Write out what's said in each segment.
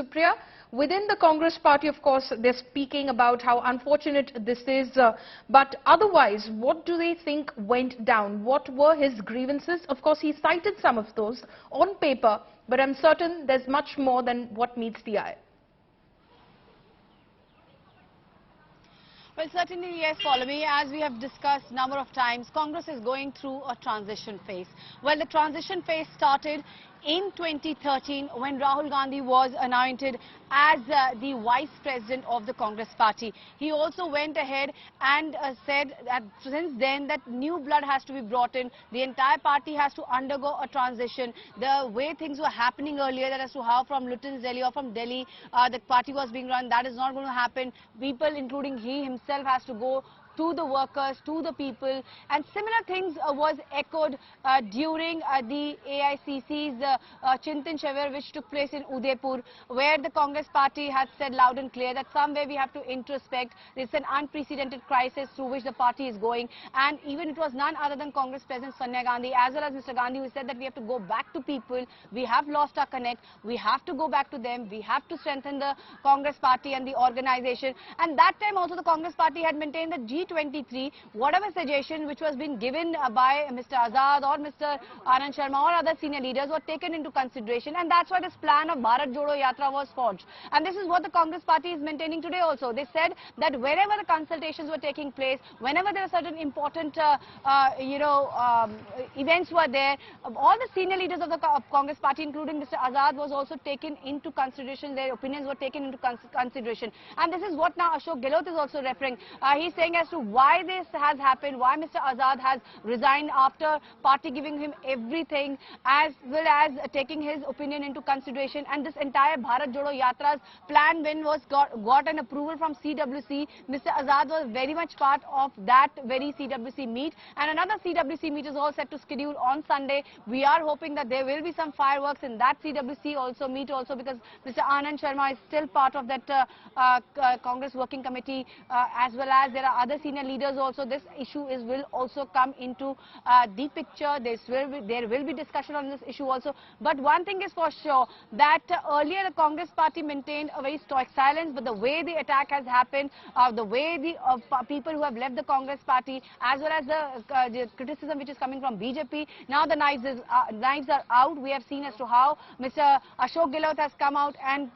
Supriya. Within the Congress party, of course, they're speaking about how unfortunate this is. But otherwise, what do they think went down? What were his grievances? Of course, he cited some of those on paper, but I'm certain there's much more than what meets the eye. Well, certainly, yes, follow me. As we have discussed a number of times, Congress is going through a transition phase. Well, the transition phase started in 2013 when Rahul Gandhi was anointed as the vice president of the Congress party. He also went ahead and said that since then that new blood has to be brought in. The entire party has to undergo a transition. The way things were happening earlier, that as to how from Luton's Delhi or from Delhi the party was being run, that is not going to happen. People, including he himself, has to go to the workers, to the people, and similar things was echoed during the AICC's Chintan Shivar, which took place in Udaipur, where the Congress party had said loud and clear that somewhere we have to introspect. It's an unprecedented crisis through which the party is going, and even it was none other than Congress President Sonia Gandhi as well as Mr. Gandhi who said that we have to go back to people. We have lost our connect. We have to go back to them. We have to strengthen the Congress party and the organization. And that time also the Congress party had maintained that G23, whatever suggestion which was being given by Mr. Azad or Mr. Anand Sharma or other senior leaders were taken into consideration, and that's why this plan of Bharat Jodo Yatra was forged. And this is what the Congress party is maintaining today also. They said that wherever the consultations were taking place, whenever there were certain important events were there, all the senior leaders of the Congress party, including Mr. Azad, was also taken into consideration. Their opinions were taken into consideration. And this is what now Ashok Gehlot is also referring. He's saying as to why this has happened, why Mr. Azad has resigned after party giving him everything, as well as taking his opinion into consideration. And this entire Bharat Jodo Yatra's plan, when was got an approval from CWC, Mr. Azad was very much part of that very CWC meet. And another CWC meet is all set to schedule on Sunday. We are hoping that there will be some fireworks in that CWC also meet also, because Mr. Anand Sharma is still part of that Congress working committee, as well as there are other senior leaders also. This issue will also come into the picture. There will be discussion on this issue also. But one thing is for sure, that earlier the Congress party maintained a very stoic silence, but the way the attack has happened, the way the people who have left the Congress party, as well as the criticism which is coming from BJP, now the knives are out. We have seen as to how Mr. Ashok Gehlot has come out and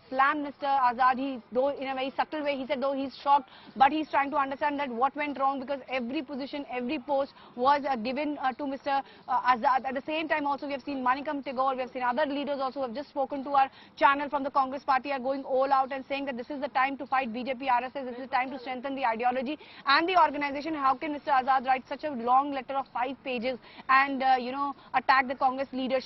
slammed Mr. Azad. Though in a very subtle way, he said though he's shocked, but he's trying to understand that what went wrong, because every position, every post was given to Mr. Azad. At the same time also, we have seen Manikam Tagore, we have seen other leaders also who have just spoken to our channel from the Congress party are going all out and saying that this is the time to fight BJP, RSS, this is the time to strengthen the ideology and the organization. How can Mr. Azad write such a long letter of 5 pages and attack the Congress leadership?